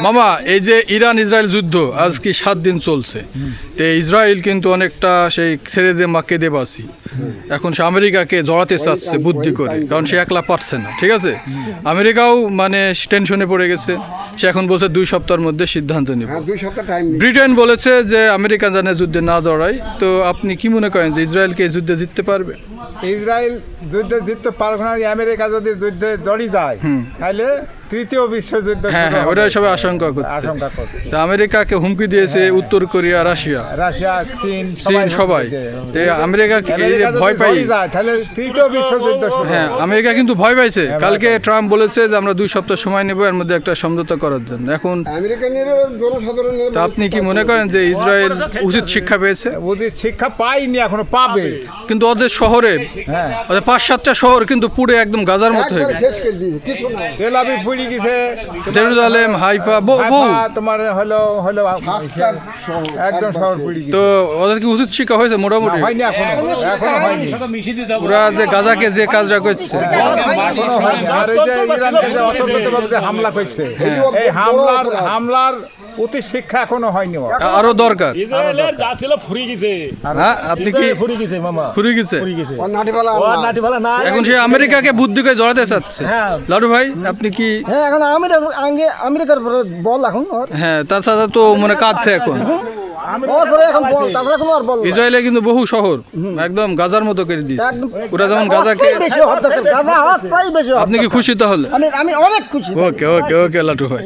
মামা এই যে ইরান ইসরায়েল যুদ্ধ আজ কি 7 দিন চলছে, তো ইসরায়েল কিন্তু অনেকটা সেই ছেড়ে দে মাকে দে বাসি, এখন সে আমেরিকাকে জড়াতে চাচ্ছে বুদ্ধি করে, কারণ সে একলা পারছে না। ঠিক আছে, আমেরিকাও মানে টেনশনে পড়ে গেছে, সে এখন বলছে 2 সপ্তাহের মধ্যে সিদ্ধান্ত নেবে। ব্রিটেন বলেছে যে আমেরিকা জানে যুদ্ধে না জড়ায়। তো আপনি কি মনে করেন যে ইসরায়েলকে এই যুদ্ধে জিততে পারবে? ইসরায়েল যুদ্ধে জিততে পারবে না, আমেরিকা যদি যুদ্ধে জড়িয়ে যায় তাহলে তৃতীয় বিশ্বযুদ্ধ। হ্যাঁ হ্যাঁ, ওটাই সবাই আশঙ্কা করছে। তো আমেরিকাকে হুমকি দিয়েছে উত্তর কোরিয়া, রাশিয়া, চীন সবাই। তো আমেরিকা ভয় পাই, তাহলে তৃতীয় বিশ্বযুদ্ধ। হ্যাঁ, আমেরিকা কিন্তু ভয় পাইছে। কালকে ট্রাম্প বলেছে যে আমরা 2 সপ্তাহ সময় নেব এর মধ্যে একটা সমঝোতা করার জন্য। এখন তা আপনি কি মনে করেন যে ইসরায়েল উচিত শিক্ষা পেয়েছে? উচিত শিক্ষা পাইনি, এখনো পাবে। কিন্তু ওদের শহরে, ওদের 5-7টা শহর কিন্তু পুরো একদম গাজার মতো হয়ে গেছে। তেল আবিব পুড়ে গেছে, জেরুজালেম, হাইফা, তোমার হলো একদম শহর পুড়ে গেছে। তো ওদের কি উচিত শিক্ষা হয়েছে? মোটামুটি হয়নি, এখনো হয়নি। ওরা যে গাজাকে যে কাজটা করছে, এখনো হয়নি। আর এই যে ইরানকে যে অতর্কিতভাবে যে হামলা করছে, এই হামলার উচিত শিক্ষা এখনো হয়নি। আরো দরকার। ইসরায়েলের যা ছিল ফুরিয়ে গেছে। হ্যাঁ, আপনি কি ফুরিয়ে গেছে মামা? ফুরিয়ে গেছে। ও নাটি ফেলা না। এখন সে আমেরিকাকে বুদ্ধি করে জড়াতে চাচ্ছে। হ্যাঁ। লাডু ভাই, আপনি কি? হ্যাঁ, এখন আমেরিকার বল এখন। হ্যাঁ, তাছাড়া তো মনে কাঁদছে এখন। ইসরায়েলে কিন্তু বহু শহর একদম গাজার মতো করে দিয়েছে। ওরা যেমন গাজাকে, আপনি আপনি কি খুশি তাহলে? আমি অনেক খুশি। ওকে ওকে ওকে লাটু ভাই।